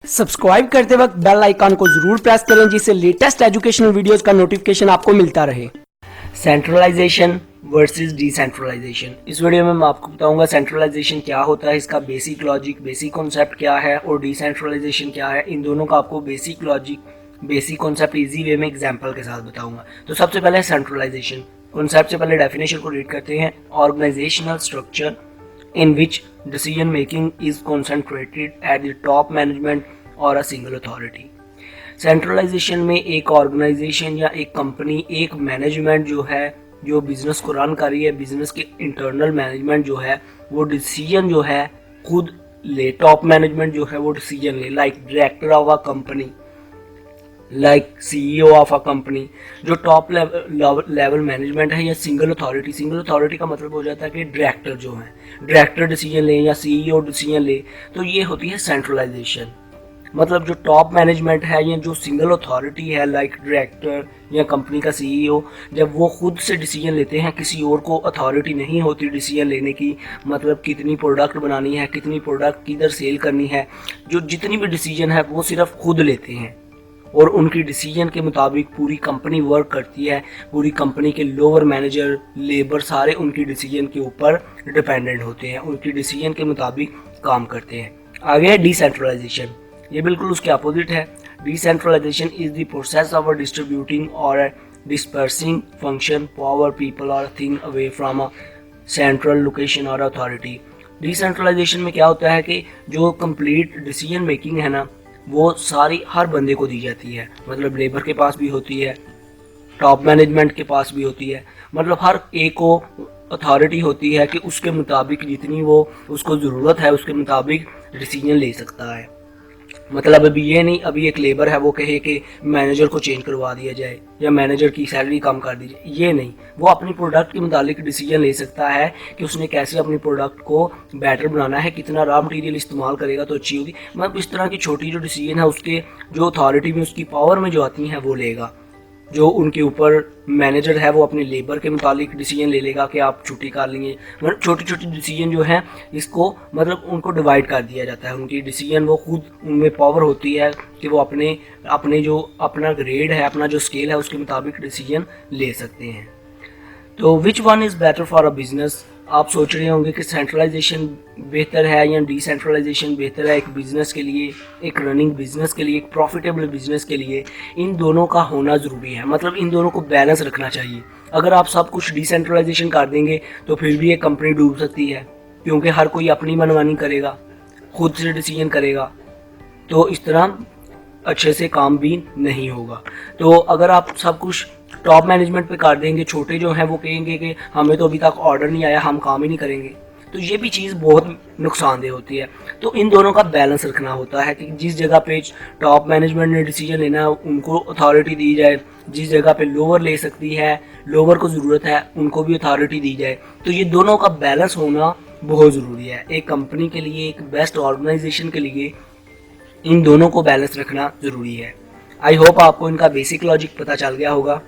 Subscribe करते वक्त bell icon को जरूर प्रेस करें जिससे लेटेस्ट एजुकेशनल वीडियोस का नोटिफिकेशन आपको मिलता रहे। सेंट्रलाइजेशन वर्सेस डिसेंट्रलाइजेशन, इस वीडियो में मैं आपको बताऊंगा सेंट्रलाइजेशन क्या होता है, इसका बेसिक लॉजिक, बेसिक कॉन्सेप्ट क्या है और डिसेंट्रलाइजेशन क्या है। इन दोनों का आपको basic logic, basic concept easy way में एग्जांपल के साथ बताऊंगा। तो सबसे पहले सेंट्रलाइजेशन कॉन्सेप्ट से पहले डेफिनेशन को रीड करते हैं। Organisational structure in which decision making is concentrated at the top management or a single authority। Centralisation में एक ऑर्गेनाइजेशन या एक कंपनी, एक मैनेजमेंट जो है, जो बिजनेस को रन कर रही है, बिजनेस के इंटरनल मैनेजमेंट जो है वो डिसीजन जो है खुद ले। टॉप मैनेजमेंट जो है वो डिसीजन ले, like director of a company, like CEO of a company. जो टॉप लेवल मैनेजमेंट है या सिंगल अथॉरिटी का मतलब हो जाता है कि डायरेक्टर जो है, डायरेक्टर डिसीजन ले या CEO डिसीजन ले, तो ये होती है सेंट्रलाइजेशन। मतलब जो टॉप मैनेजमेंट है या जो सिंगल अथॉरिटी है, लाइक डायरेक्टर या कंपनी का CEO, जब वो खुद से डिसीजन लेते हैं, किसी और को अथॉरिटी नहीं होती डिसीजन लेने की। मतलब कितनी प्रोडक्ट बनानी है, कितनी प्रोडक्ट किधर सेल करनी है, जो जितनी भी डिसीजन है वो सिर्फ खुद लेते हैं और उनकी डिसीजन के मुताबिक पूरी कंपनी वर्क करती है। पूरी कंपनी के लोअर मैनेजर, लेबर सारे उनकी डिसीजन के ऊपर डिपेंडेंट होते हैं, उनकी डिसीजन के मुताबिक काम करते हैं। आगे है डिसेंट्रलाइजेशन, ये बिल्कुल उसके अपोजिट है। Decentralisation is the process of distributing और डिस्पर्सिंग फंक्शन, पावर, पीपल और thing away from a central location और अथॉरिटी। डिसेंट्रलाइजेशन में क्या होता है कि जो कंप्लीट डिसीजन मेकिंग है ना, वो सारी हर बंदे को दी जाती है। मतलब लेबर के पास भी होती है, टॉप मैनेजमेंट के पास भी होती है। मतलब हर एक को अथॉरिटी होती है कि उसके मुताबिक जितनी वो उसको ज़रूरत है उसके मुताबिक डिसीजन ले सकता है। मतलब अभी ये नहीं, अभी एक लेबर है वो कहे कि मैनेजर को चेंज करवा दिया जाए या मैनेजर की सैलरी कम कर दी जाए, ये नहीं। वो अपनी प्रोडक्ट के मुताबिक डिसीजन ले सकता है कि उसने कैसे अपनी प्रोडक्ट को बेटर बनाना है, कितना रॉ मटेरियल इस्तेमाल करेगा तो अच्छी होगी। मतलब इस तरह की छोटी जो डिसीजन है उसके जो अथॉरिटी में, उसकी पावर में जो आती हैं वो लेगा। जो उनके ऊपर मैनेजर है वो अपने लेबर के मुताबिक डिसीजन ले लेगा कि आप छुट्टी कर लेंगे। मतलब छोटी छोटी डिसीजन जो है इसको मतलब उनको डिवाइड कर दिया जाता है। उनकी डिसीजन वो खुद, उनमें पावर होती है कि वो अपने अपने जो अपना ग्रेड है, अपना जो स्केल है उसके मुताबिक डिसीजन ले सकते हैं। तो which one is better for a business? आप सोच रहे होंगे कि सेंट्रलाइजेशन बेहतर है या डिसेंट्रलाइजेशन बेहतर है एक बिज़नेस के लिए, एक रनिंग बिज़नेस के लिए, एक प्रॉफिटेबल बिज़नेस के लिए। इन दोनों का होना ज़रूरी है, मतलब इन दोनों को बैलेंस रखना चाहिए। अगर आप सब कुछ डिसेंट्रलाइजेशन कर देंगे तो फिर भी एक कंपनी डूब सकती है, क्योंकि हर कोई अपनी मनमानी करेगा, खुद से डिसीजन करेगा, तो इस तरह अच्छे से काम भी नहीं होगा। तो अगर आप सब कुछ टॉप मैनेजमेंट पे कर देंगे, छोटे जो हैं वो कहेंगे कि हमें तो अभी तक ऑर्डर नहीं आया, हम काम ही नहीं करेंगे, तो ये भी चीज़ बहुत नुकसानदेह होती है। तो इन दोनों का बैलेंस रखना होता है कि जिस जगह पे टॉप मैनेजमेंट ने डिसीजन लेना है उनको अथॉरिटी दी जाए, जिस जगह पे लोअर ले सकती है, लोअर को ज़रूरत है, उनको भी अथॉरिटी दी जाए। तो ये दोनों का बैलेंस होना बहुत ज़रूरी है एक कंपनी के लिए, एक बेस्ट ऑर्गेनाइजेशन के लिए। इन दोनों को बैलेंस रखना ज़रूरी है। आई होप आपको इनका बेसिक लॉजिक पता चल गया होगा।